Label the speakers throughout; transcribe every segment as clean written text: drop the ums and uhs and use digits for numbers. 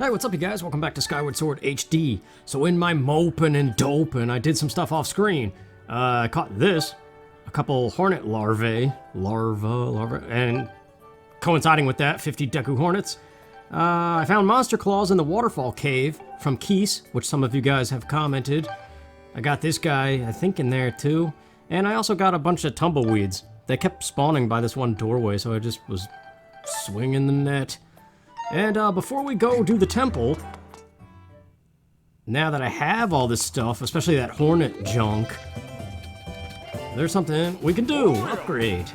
Speaker 1: Hey, what's up you guys? Welcome back to Skyward Sword HD. So in my moping and doping, I did some stuff off screen. I caught this, a couple hornet larvae, and coinciding with that, 50 Deku hornets. I found monster claws in the waterfall cave from Keese, which some of you guys have commented. I got this guy, I think, in there too. And I also got a bunch of tumbleweeds. They kept spawning by this one doorway, so I just was swinging the net. And before we go do the temple, now that I have all this stuff, especially that hornet junk, there's something we can do. Upgrade.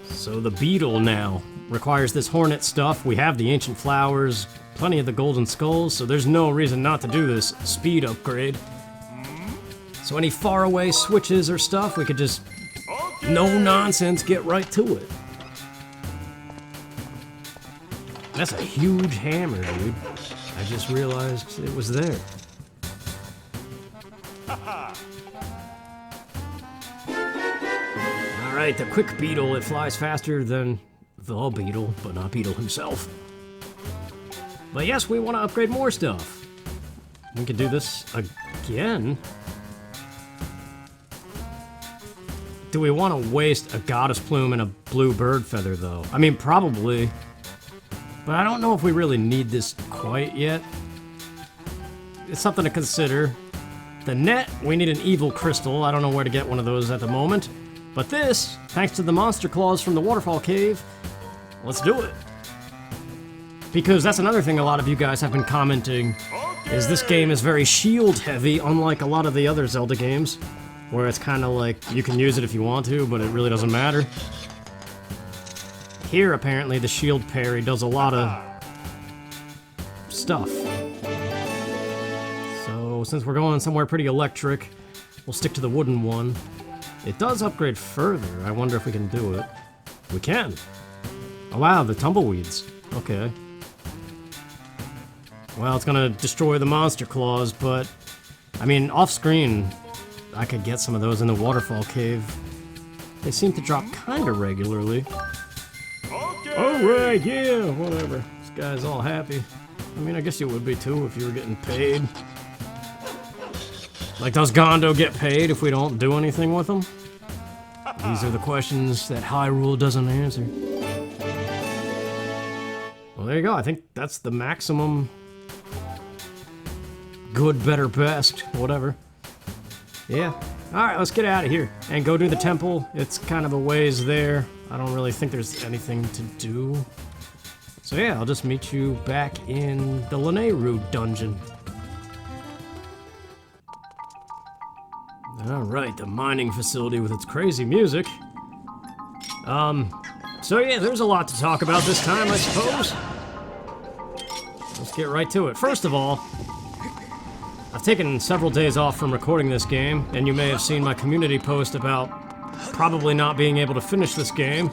Speaker 1: So the beetle now requires this hornet stuff. We have the ancient flowers, plenty of the golden skulls, so there's no reason not to do this speed upgrade. So any faraway switches or stuff, we could just, no nonsense, get right to it. That's a huge hammer, dude. I just realized it was there. Alright, the quick beetle. It flies faster than the beetle, but not Beetle himself. But yes, we want to upgrade more stuff. We can do this again. Do we want to waste a goddess plume and a blue bird feather, though? I mean, probably. But I don't know if we really need this quite yet. It's something to consider. The net, we need an evil crystal. I don't know where to get one of those at the moment. But this, thanks to the monster claws from the waterfall cave, let's do it. Because that's another thing a lot of you guys have been commenting, is this game is very shield heavy, unlike a lot of the other Zelda games, where it's kind of like, you can use it if you want to, but it really doesn't matter. Here, apparently, the shield parry does a lot of stuff. So, since we're going somewhere pretty electric, we'll stick to the wooden one. It does upgrade further. I wonder if we can do it. We can. Oh wow, the tumbleweeds. Okay. Well, it's gonna destroy the monster claws, but I mean, off screen, I could get some of those in the waterfall cave. They seem to drop kinda regularly. Alright, yeah, whatever. This guy's all happy. I mean, I guess you would be too if you were getting paid. Like, does Gondo get paid if we don't do anything with him? These are the questions that Hyrule doesn't answer. Well, there you go. I think that's the maximum good, better, best, whatever. Yeah. Alright, let's get out of here and go do the temple. It's kind of a ways there. I don't really think there's anything to do. So yeah, I'll just meet you back in the Lanayru dungeon. Alright, the mining facility with its crazy music. So yeah, there's a lot to talk about this time, I suppose. Let's get right to it. First of all, I've taken several days off from recording this game, and you may have seen my community post about probably not being able to finish this game.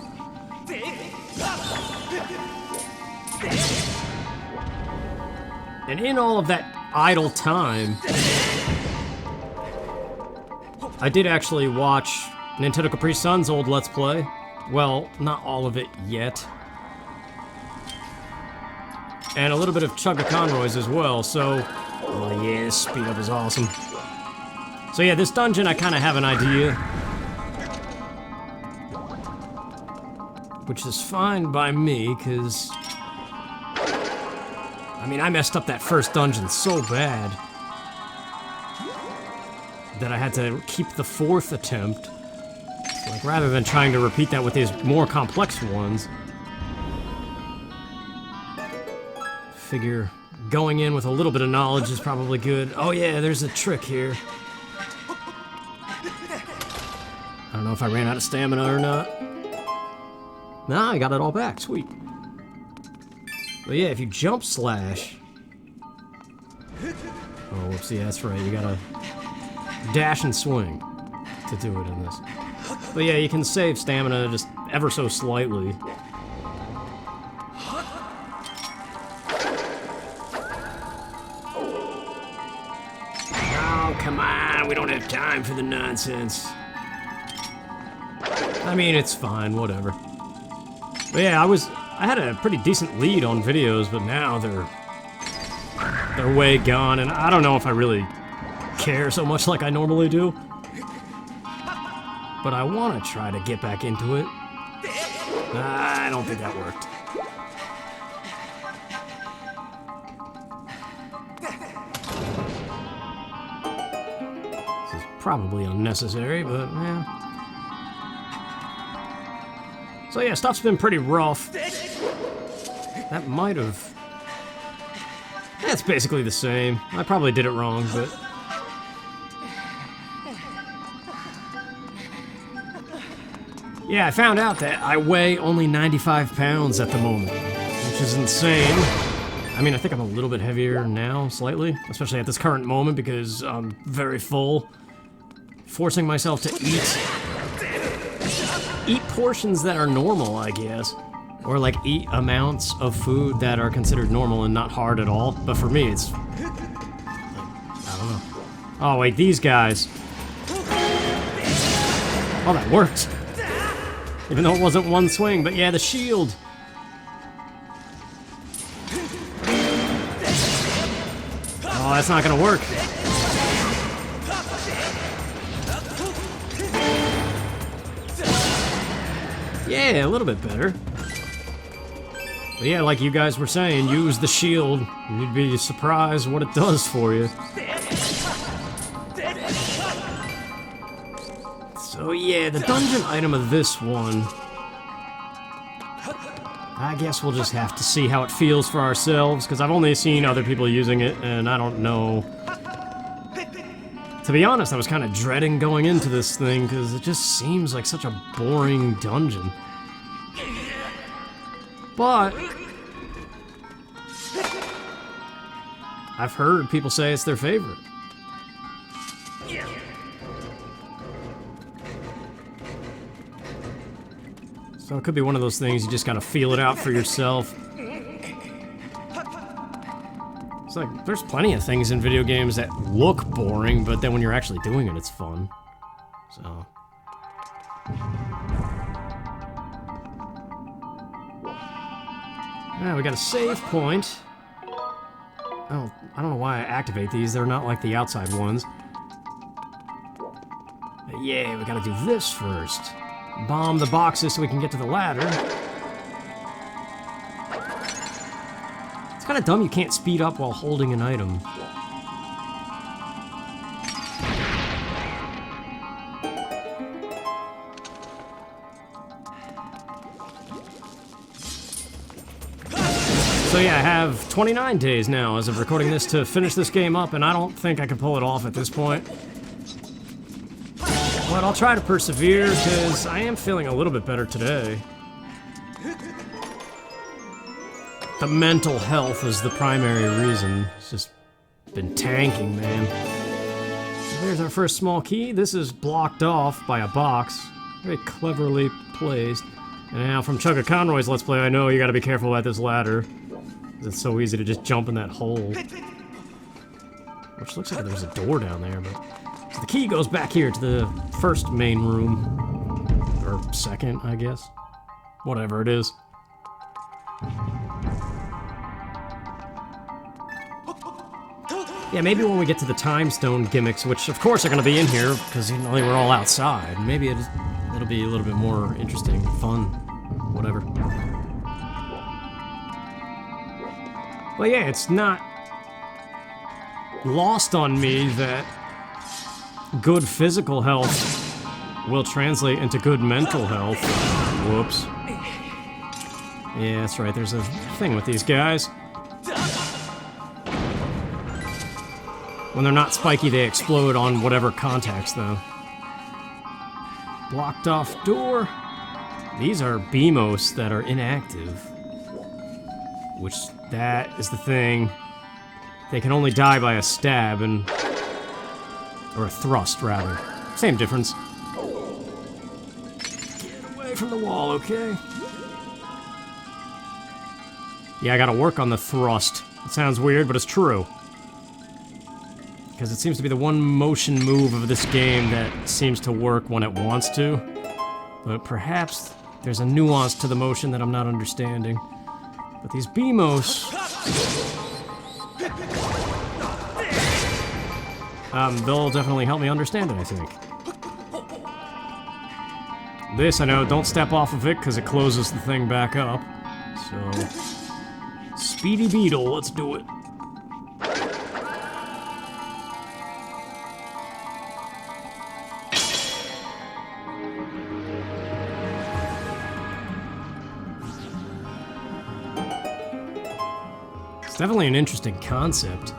Speaker 1: And in all of that idle time, I did actually watch Nintendo Capri Sun's old Let's Play. Well, not all of it yet. And a little bit of Chugga Conroy's as well, so... Oh yeah, this speed up is awesome. So yeah, this dungeon I kind of have an idea. Which is fine by me, because... I mean, I messed up that first dungeon so bad that I had to keep the fourth attempt. So, like, rather than trying to repeat that with these more complex ones, figure going in with a little bit of knowledge is probably good. Oh yeah, there's a trick here. I don't know if I ran out of stamina or not. Nah, I got it all back, sweet. But yeah, if you jump slash... Oh, whoopsie, that's right, you gotta dash and swing to do it in this. But yeah, you can save stamina just ever so slightly. Oh, come on, we don't have time for the nonsense. I mean, it's fine, whatever. But yeah, I had a pretty decent lead on videos, but now they're way gone, and I don't know if I really care so much like I normally do. But I want to try to get back into it. I don't think that worked. This is probably unnecessary, but yeah. So yeah, stuff's been pretty rough. That might have... That's basically the same. I probably did it wrong, but... Yeah, I found out that I weigh only 95 pounds at the moment, which is insane. I mean, I think I'm a little bit heavier now, slightly, especially at this current moment because I'm very full. Forcing myself to eat portions that are normal, I guess. Or like eat amounts of food that are considered normal and not hard at all. But for me, it's... I don't know. Oh, wait, these guys. Oh, that worked. Even though it wasn't one swing, but yeah, the shield. Oh, that's not gonna work. Yeah, a little bit better. But yeah, like you guys were saying, use the shield. You'd be surprised what it does for you. So yeah, the dungeon item of this one, I guess we'll just have to see how it feels for ourselves, because I've only seen other people using it, and I don't know. To be honest, I was kind of dreading going into this thing, because it just seems like such a boring dungeon. But I've heard people say it's their favorite. So it could be one of those things you just gotta feel it out for yourself. It's like, there's plenty of things in video games that look boring, but then when you're actually doing it, it's fun. So... Yeah, we got a save point. Oh, I don't know why I activate these. They're not like the outside ones. But yeah, we gotta do this first. Bomb the boxes so we can get to the ladder. It's kind of dumb you can't speed up while holding an item. So yeah, I have 29 days now as of recording this to finish this game up, and I don't think I can pull it off at this point. But I'll try to persevere, because I am feeling a little bit better today. The mental health is the primary reason. It's just been tanking, man. There's our first small key. This is blocked off by a box. Very cleverly placed. And now from Chugga Conroy's Let's Play, I know you gotta be careful at this ladder. It's so easy to just jump in that hole. Which looks like there's a door down there, but... So the key goes back here to the first main room. Or second, I guess. Whatever it is. Yeah, maybe when we get to the time stone gimmicks, which of course are going to be in here, because you know, we're all outside, maybe it'll be a little bit more interesting, fun, whatever. Well, yeah, it's not lost on me that good physical health will translate into good mental health. Whoops. Yeah, that's right, there's a thing with these guys. When they're not spiky, they explode on whatever contacts, though. Blocked off door. These are BMOS that are inactive. Which, that is the thing. They can only die by a stab and... or a thrust, rather. Same difference. Get away from the wall, okay? Yeah, I gotta work on the thrust. It sounds weird, but it's true. Because it seems to be the one motion move of this game that seems to work when it wants to. But perhaps There's a nuance to the motion that I'm not understanding. But these BMOs... they'll definitely help me understand it, I think. This, I know, don't step off of it because it closes the thing back up. So... Speedy Beetle, let's do it. It's definitely an interesting concept.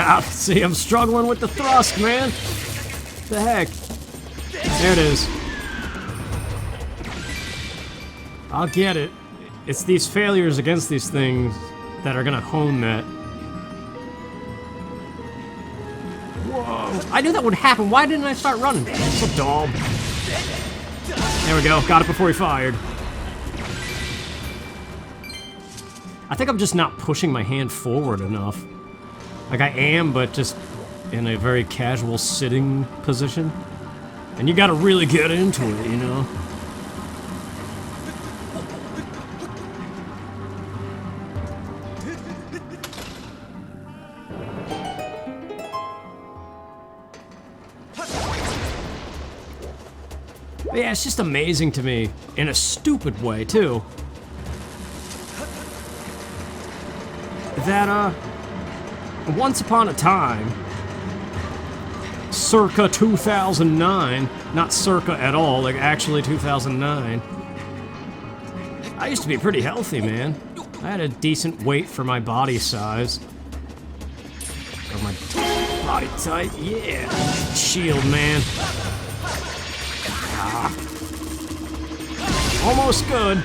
Speaker 1: Ah, see, I'm struggling with the thrust, man. The heck? There it is. I'll get it. It's these failures against these things that are gonna hone that. Whoa! I knew that would happen. Why didn't I start running? So dumb. There we go. Got it before he fired. I think I'm just not pushing my hand forward enough. Like I am, but just in a very casual sitting position. And you gotta really get into it, you know? But yeah, it's just amazing to me, in a stupid way, too. That, once upon a time, circa 2009, not circa at all, like actually 2009, I used to be pretty healthy, man. I had a decent weight for my body size. Or my body type, yeah. Shield, man. Ah. Almost good.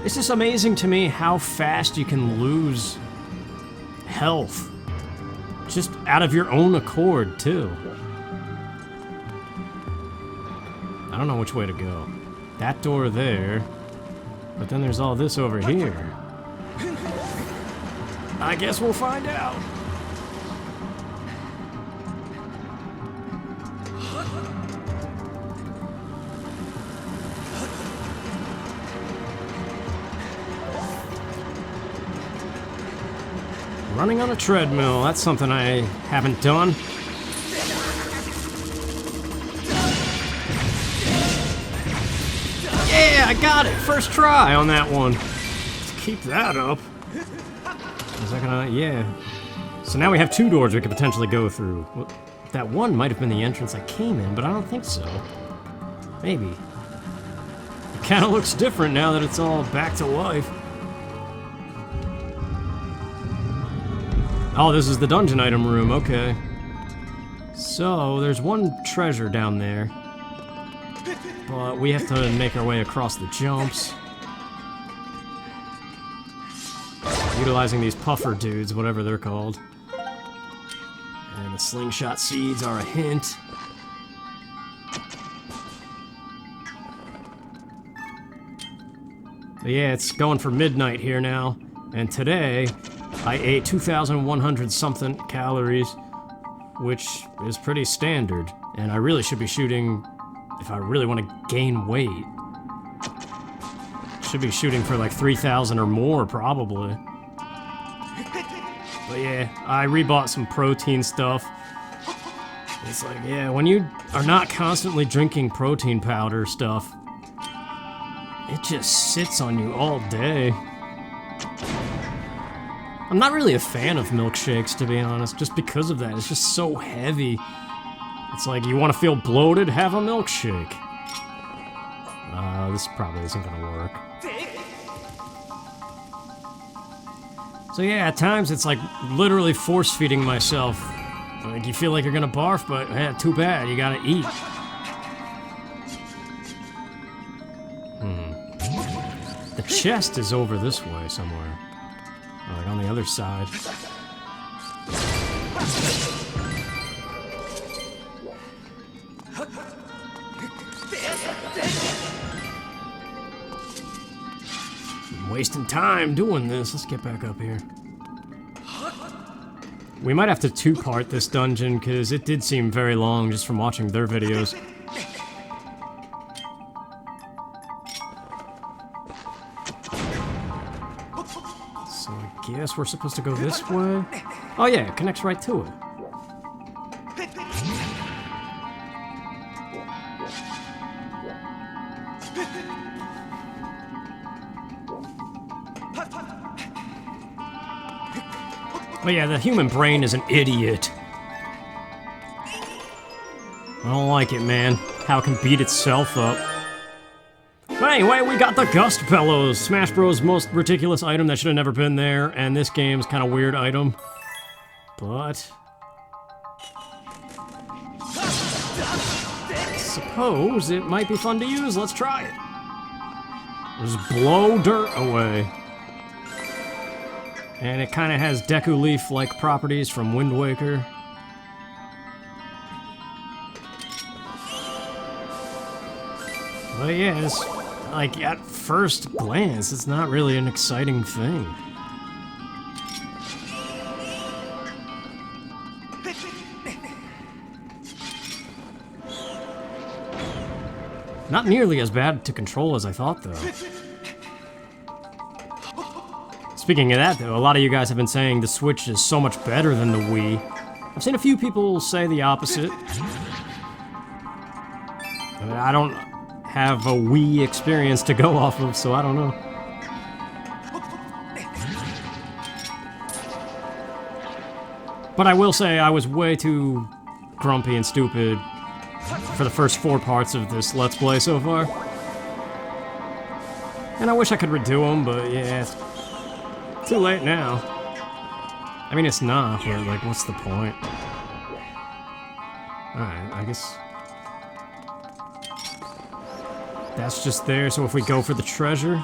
Speaker 1: It's just amazing to me how fast you can lose health. Just out of your own accord, too. I don't know which way to go. That door there. But then there's all this over here. I guess we'll find out. Running on a treadmill, that's something I haven't done. Yeah, I got it! First try on that one. Let's keep that up. Is that gonna... yeah. So now we have two doors we could potentially go through. That one might have been the entrance I came in, but I don't think so. Maybe. It kinda looks different now that it's all back to life. Oh, this is the dungeon item room, okay. So, there's one treasure down there. But we have to make our way across the jumps. Utilizing these puffer dudes, whatever they're called. And the slingshot seeds are a hint. But yeah, it's going for midnight here now. And today... I ate 2,100 something calories, which is pretty standard, and I really should be shooting, if I really want to gain weight, should be shooting for like 3,000 or more, probably. But yeah, I rebought some protein stuff. It's like, yeah, when you are not constantly drinking protein powder stuff, it just sits on you all day. I'm not really a fan of milkshakes, to be honest, just because of that. It's just so heavy. It's like, you want to feel bloated? Have a milkshake. This probably isn't gonna work. So yeah, at times it's like literally force-feeding myself. Like, you feel like you're gonna barf, but too bad, you gotta eat. The chest is over this way somewhere. Like on the other side. I'm wasting time doing this. Let's get back up here. We might have to two-part this dungeon, because it did seem very long just from watching their videos. So I guess we're supposed to go this way? Oh yeah, it connects right to it. But yeah, the human brain is an idiot. I don't like it, man. How it can beat itself up. But anyway, we got the gust bellows. Smash Bros. Most ridiculous item that should have never been there, and this game's kind of weird item. But I suppose it might be fun to use. Let's try it. Just blow dirt away. And it kind of has Deku Leaf-like properties from Wind Waker. But yeah, it's like at first glance, it's not really an exciting thing. Not nearly as bad to control as I thought, though. Speaking of that, though, a lot of you guys have been saying the Switch is so much better than the Wii. I've seen a few people say the opposite. I mean, I don't have a Wii experience to go off of, so I don't know. But I will say I was way too grumpy and stupid for the first 4 parts of this Let's Play so far. And I wish I could redo them, but yeah, it's too late now. I mean, it's not, but like, what's the point? Alright, I guess that's just there, so if we go for the treasure...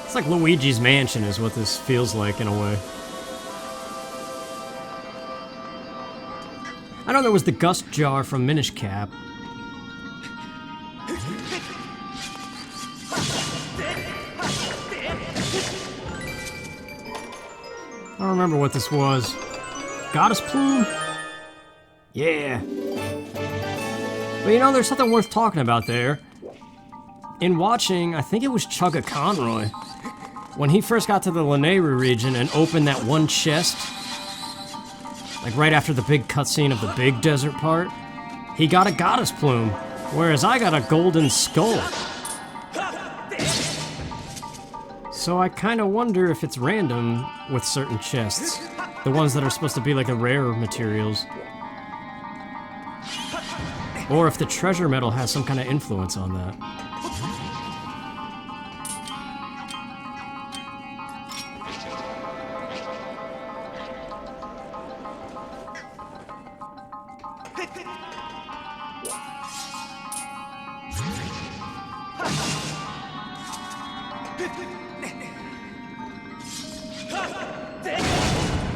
Speaker 1: It's like Luigi's Mansion is what this feels like in a way. I know there was the gust jar from Minish Cap. I don't remember what this was. Goddess Plume? Yeah. But you know, there's something worth talking about there. In watching, I think it was Chugga Conroy, when he first got to the Lanayru region and opened that one chest, like right after the big cutscene of the big desert part, he got a Goddess Plume, whereas I got a Golden Skull. So I kind of wonder if it's random with certain chests, the ones that are supposed to be like the rare materials, or if the treasure metal has some kind of influence on that.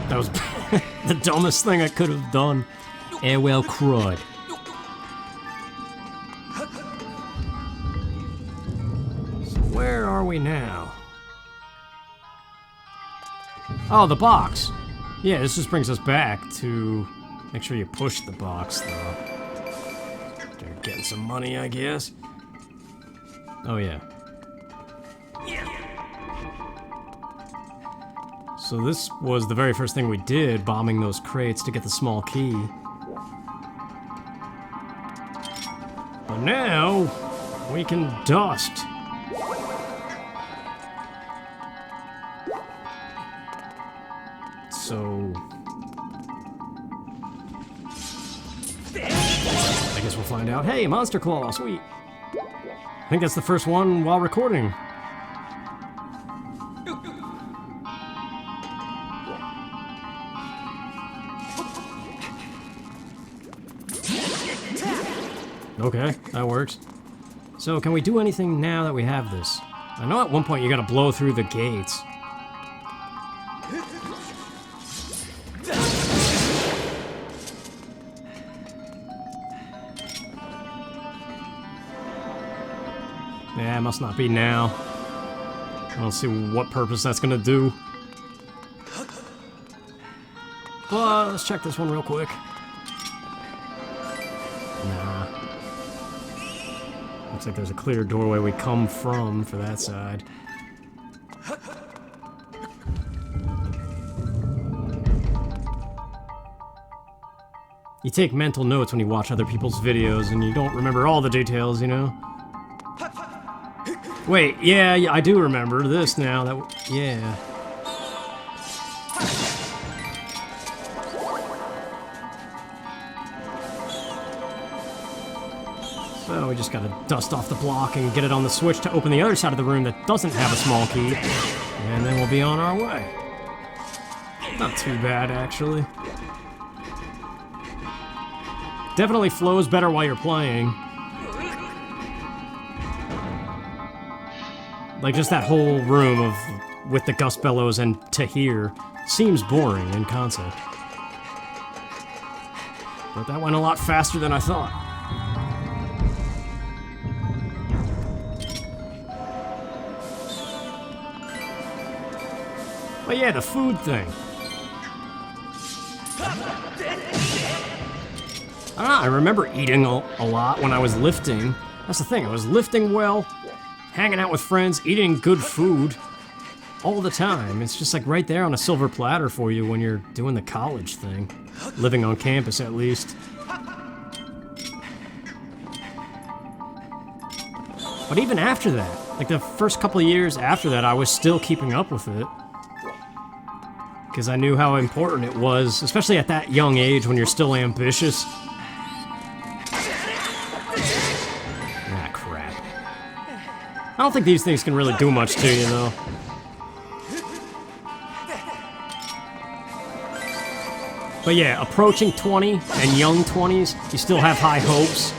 Speaker 1: That was the dumbest thing I could have done. Well, crud. So where are we now? Oh, the box. Yeah, this just brings us back to... Make sure you push the box, though. They're getting some money, I guess. Oh, yeah. So this was the very first thing we did, bombing those crates to get the small key. But now, we can dust. So... I guess we'll find out. Hey, Monster Claw, sweet! I think that's the first one while recording. Okay, that works. So can we do anything now that we have this? I know at one point you gotta blow through the gates. Yeah, it must not be now. I don't see what purpose that's gonna do. But let's check this one real quick. Nah. Looks like there's a clear doorway we come from for that side. You take mental notes when you watch other people's videos and you don't remember all the details, you know? Wait, yeah, I do remember this now. Yeah. So we just gotta dust off the block and get it on the switch to open the other side of the room that doesn't have a small key. And then we'll be on our way. Not too bad, actually. Definitely flows better while you're playing. Like, just that whole room with the gust bellows and to here seems boring in concept. But that went a lot faster than I thought. But yeah, the food thing. I don't know, I remember eating a lot when I was lifting. That's the thing, I was lifting well, hanging out with friends, eating good food all the time. It's just like right there on a silver platter for you when you're doing the college thing. Living on campus, at least. But even after that, like the first couple of years after that, I was still keeping up with it. Because I knew how important it was, especially at that young age when you're still ambitious. Ah, crap. I don't think these things can really do much to you, though. But yeah, approaching 20 and young 20s, you still have high hopes.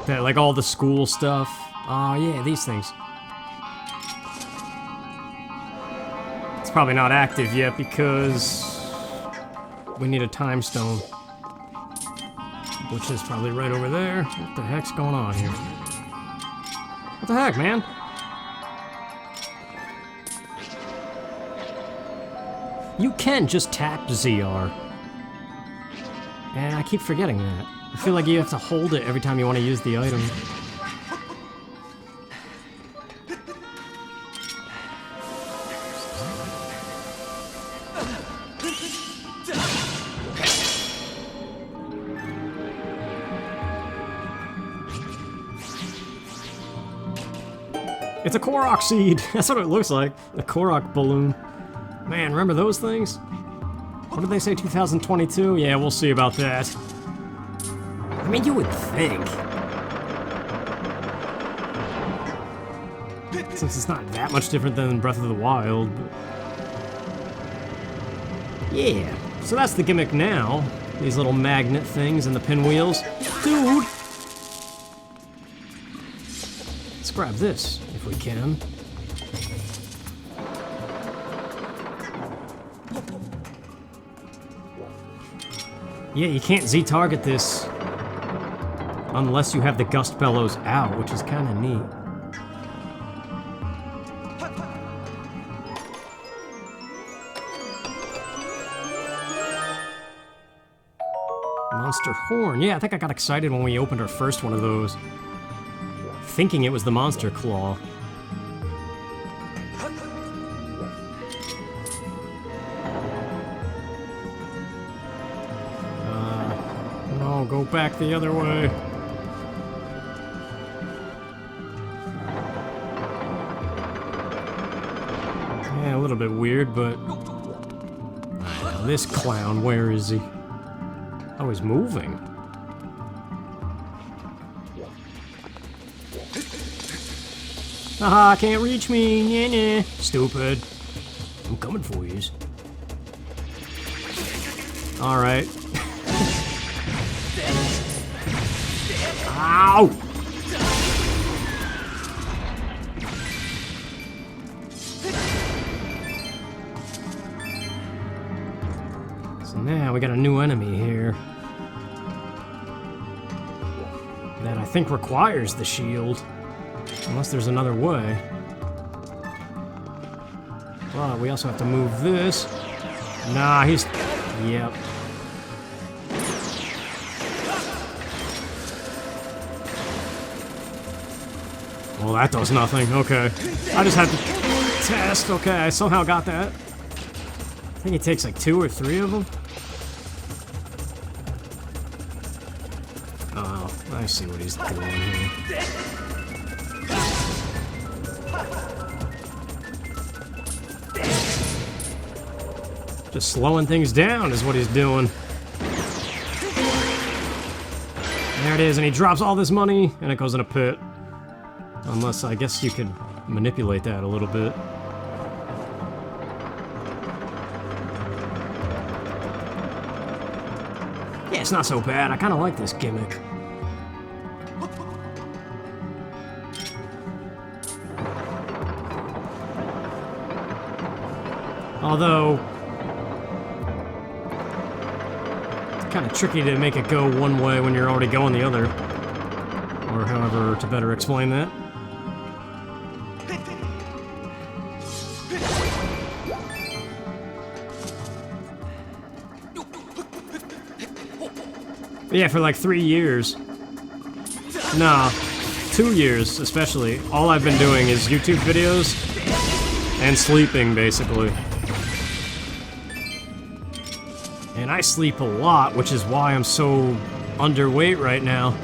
Speaker 1: That, like all the school stuff. Oh yeah, these things. It's probably not active yet because we need a time stone. Which is probably right over there. What the heck's going on here? What the heck, man? You can just tap ZR. And I keep forgetting that. I feel like you have to hold it every time you want to use the item. It's a Korok seed! That's what it looks like. A Korok balloon. Man, remember those things? What did they say, 2022? Yeah, we'll see about that. I mean, you would think. Since it's not that much different than Breath of the Wild. But... yeah, so that's the gimmick now. These little magnet things and the pinwheels. Dude! Let's grab this, if we can. Yeah, you can't Z-target this unless you have the gust bellows out, which is kind of neat. Monster horn. Yeah, I think I got excited when we opened our first one of those, thinking it was the monster claw. No, go back the other way. Yeah, a little bit weird, but... now, this clown, where is he? Oh, he's moving. Haha, can't reach me. Nah, nah. Stupid. I'm coming for yous. Alright. Ow! So now we got a new enemy here. That I think requires the shield. Unless there's another way. But we also have to move this. Nah, he's... Yep. Well, that does nothing. Okay. I just had to test. Okay, I somehow got that. I think he takes like 2 or 3 of them. Oh, I see what he's doing here. Just slowing things down is what he's doing. There it is, and he drops all this money, and it goes in a pit. Unless, I guess you could manipulate that a little bit. Yeah, it's not so bad. I kind of like this gimmick. Although... kind of tricky to make it go one way when you're already going the other. Or however to better explain that. But yeah, for like 3 years. Nah, 2 years especially. All I've been doing is YouTube videos and sleeping, basically. And I sleep a lot, which is why I'm so underweight right now.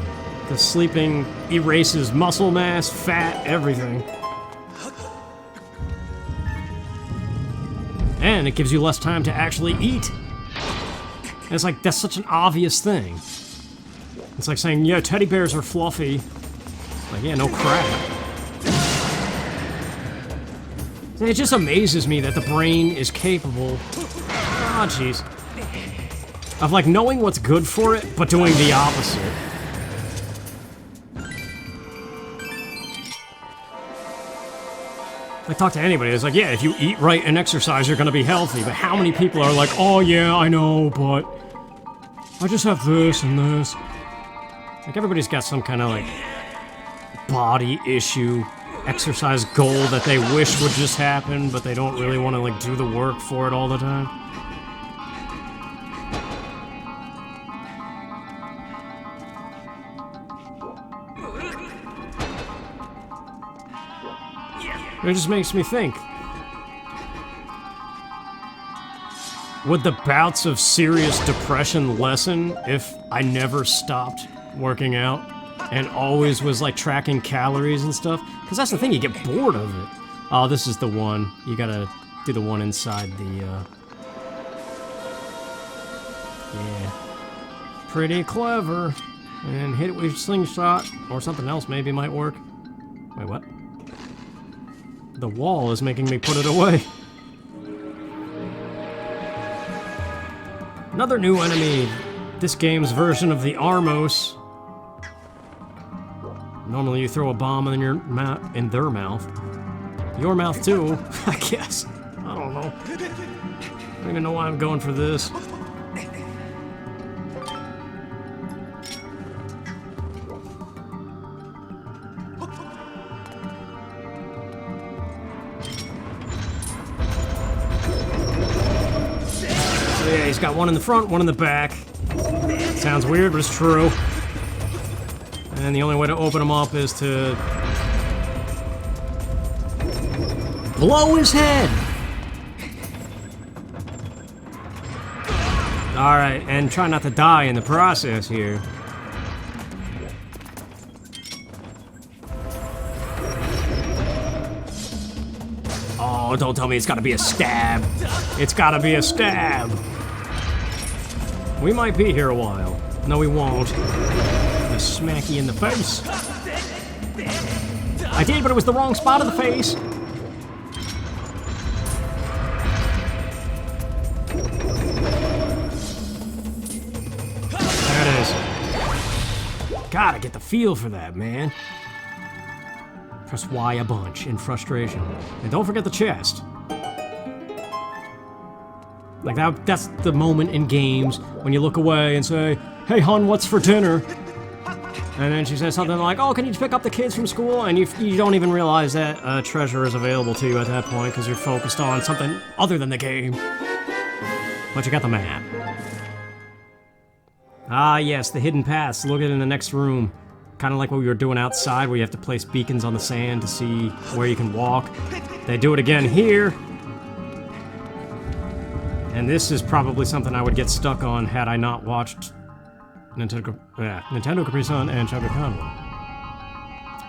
Speaker 1: Because sleeping erases muscle mass, fat, everything. And it gives you less time to actually eat. And it's like, that's such an obvious thing. It's like saying, yeah, teddy bears are fluffy. Like, yeah, no crap. It just amazes me that the brain is capable... Ah, jeez. Of, like, knowing what's good for it, but doing the opposite. I talk to anybody, it's like, yeah, if you eat right and exercise, you're gonna be healthy. But how many people are like, oh yeah, I know, but I just have this and this. Like, everybody's got some kind of, like, body issue, exercise goal that they wish would just happen, but they don't really want to, like, do the work for it all the time. It just makes me think. Would the bouts of serious depression lessen if I never stopped working out and always was like tracking calories and stuff? Because that's the thing, you get bored of it. Oh, this is the one. You gotta do the one inside the, yeah. Pretty clever. And hit it with slingshot or something else maybe might work. Wait, what? The wall is making me put it away. Another new enemy. This game's version of the Armos. Normally you throw a bomb in your mouth, in their mouth. Your mouth too, I guess. I don't know. I don't even know why I'm going for this. Yeah, he's got one in the front, one in the back. Sounds weird, but it's true. And the only way to open him up is to... blow his head! Alright, and try not to die in the process here. Oh, don't tell me it's gotta be a stab. It's gotta be a stab. We might be here a while. No, we won't. I'm gonna smack you in the face. I did, but it was the wrong spot of the face. There it is. gotta get the feel for that, man. Press Y a bunch in frustration. And don't forget the chest. Like, that's the moment in games when you look away and say, "Hey, hon, what's for dinner?" And then she says something like, "Oh, can you pick up the kids from school?" And you don't even realize that a treasure is available to you at that point because you're focused on something other than the game. But you got the map. Ah, yes, the hidden paths. Look at it in the next room. Kind of like what we were doing outside, where you have to place beacons on the sand to see where you can walk. They do it again here. And this is probably something I would get stuck on had I not watched Nintendo Capri Sun and Chugga Conway.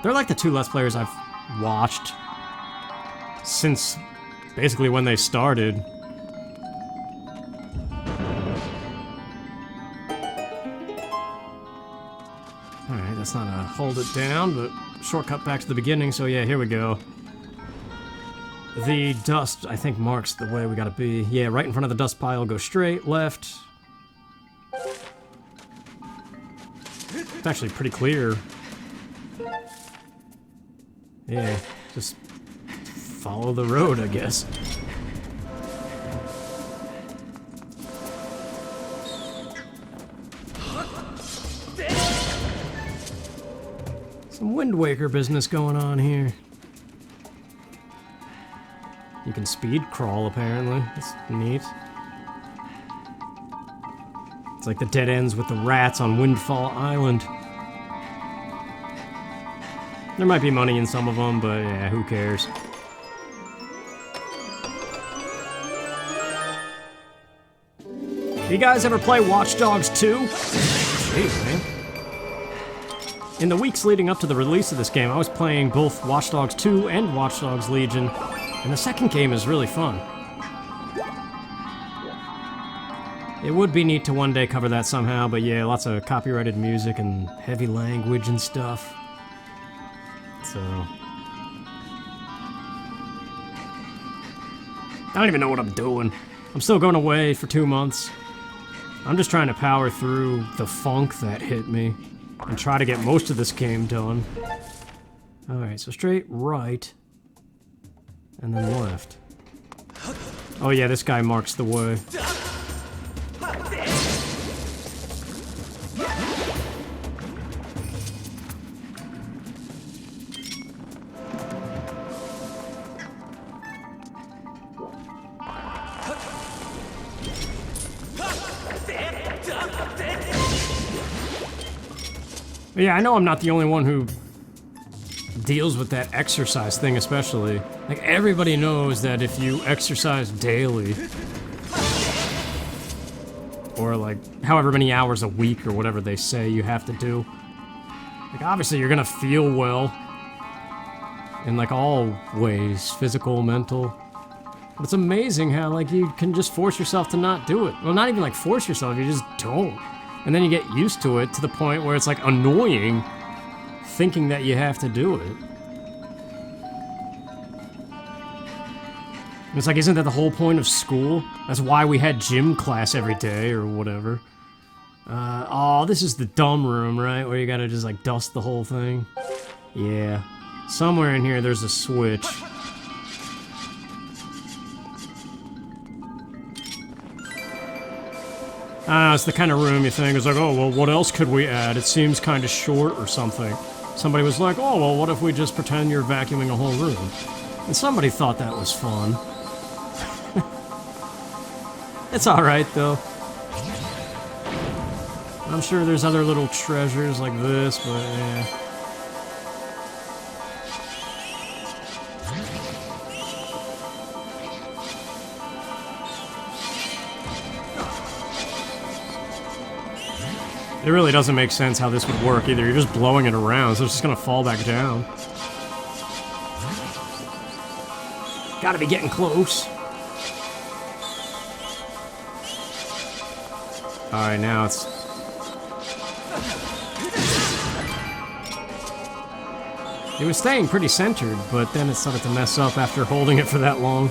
Speaker 1: They're like the two Let's Players I've watched since basically when they started. Alright, that's not a hold it down, but shortcut back to the beginning, so yeah, here we go. The dust, I think, marks the way we gotta be. Yeah, right in front of the dust pile, go straight, left. It's actually pretty clear. Yeah, just follow the road, I guess. Some Wind Waker business going on here. You can speed crawl, apparently. That's neat. It's like the dead ends with the rats on Windfall Island. There might be money in some of them, but yeah, who cares? You guys ever play Watch Dogs 2? Jeez, man. In the weeks leading up to the release of this game, I was playing both Watch Dogs 2 and Watch Dogs Legion, and the second game is really fun. It would be neat to one day cover that somehow, but yeah, lots of copyrighted music and heavy language and stuff. So... I don't even know what I'm doing. I'm still going away for 2 months. I'm just trying to power through the funk that hit me and try to get most of this game done. Alright, so straight right, and then left. Oh yeah, this guy marks the way. But yeah, I know I'm not the only one who deals with that exercise thing, especially. Like, everybody knows that if you exercise daily, or like however many hours a week or whatever they say you have to do, like, obviously you're gonna feel well in like all ways, physical, mental. But it's amazing how like you can just force yourself to not do it. Well, not even like force yourself, you just don't. And then you get used to it to the point where it's like annoying thinking that you have to do it. It's like, isn't that the whole point of school? That's why we had gym class every day or whatever. Oh, this is the dumb room, right? Where you gotta just like dust the whole thing. Yeah. Somewhere in here there's a switch. It's the kind of room you think is like, oh, well, what else could we add? It seems kind of short or something. Somebody was like, oh, well, what if we just pretend you're vacuuming a whole room? And somebody thought that was fun. It's alright, though. I'm sure there's other little treasures like this, but yeah. It really doesn't make sense how this would work either. You're just blowing it around, so it's just gonna fall back down. Gotta be getting close. Alright, now it's... It was staying pretty centered, but then it started to mess up after holding it for that long.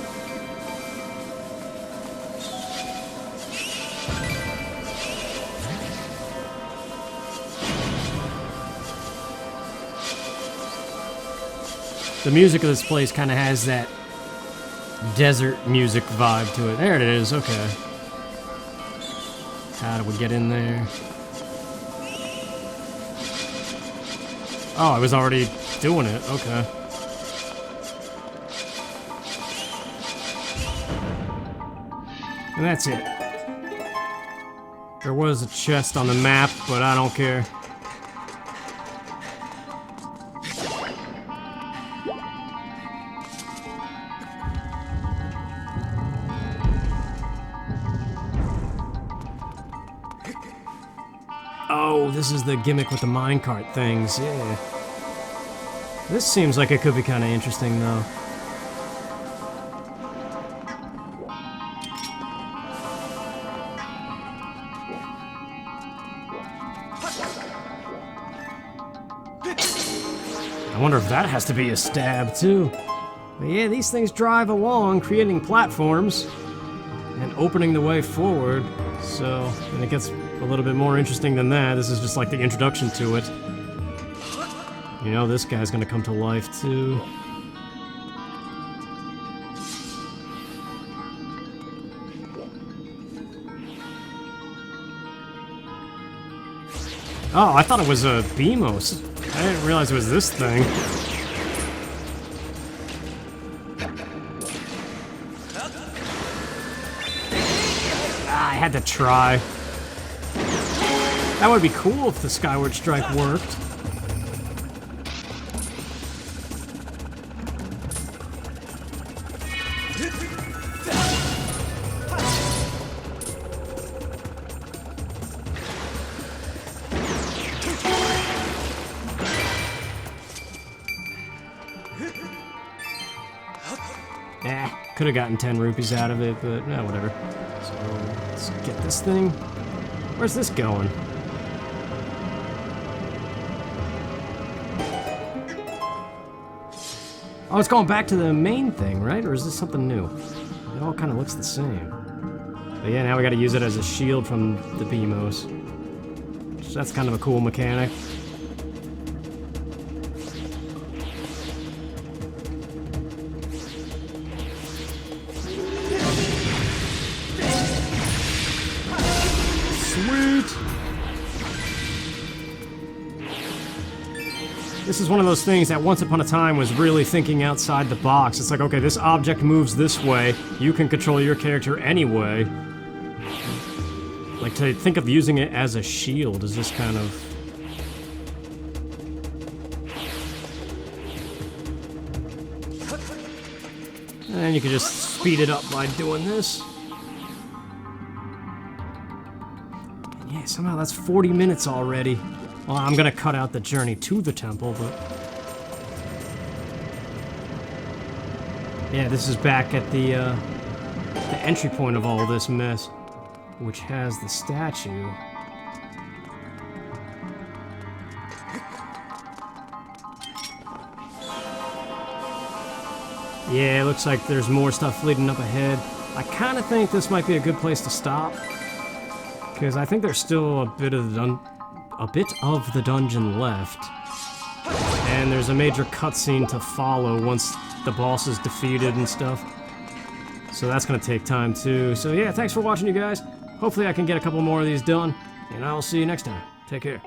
Speaker 1: The music of this place kind of has that desert music vibe to it. There it is, okay. How do we get in there? Oh, I was already doing it, okay. And that's it. There was a chest on the map, but I don't care. Oh, this is the gimmick with the minecart things, yeah. This seems like it could be kind of interesting, though. I wonder if that has to be a stab, too. But yeah, these things drive along, creating platforms and opening the way forward. So, and it gets a little bit more interesting than that. This is just like the introduction to it. You know, this guy's gonna come to life, too. Oh, I thought it was a Beamos. I didn't realize it was this thing. I had to try. That would be cool if the Skyward Strike worked. Could have gotten 10 rupees out of it, but whatever. So let's get this thing. Where's this going? Oh, it's going back to the main thing, right? Or is this something new? It all kind of looks the same. But yeah, now we got to use it as a shield from the Beamos. So that's kind of a cool mechanic. Sweet! This is one of those things that once upon a time was really thinking outside the box. It's like, okay, this object moves this way. You can control your character anyway. Like, to think of using it as a shield is just kind of... And you can just speed it up by doing this. Yeah, somehow that's 40 minutes already. Well, I'm gonna cut out the journey to the temple, but... Yeah, this is back at the entry point of all this mess, which has the statue. Yeah, it looks like there's more stuff leading up ahead. I kind of think this might be a good place to stop, because I think there's still a bit of the dungeon left, and there's a major cutscene to follow once the boss is defeated and stuff. So that's gonna take time too. So yeah, thanks for watching, you guys. Hopefully I can get a couple more of these done, and I will see you next time. Take care.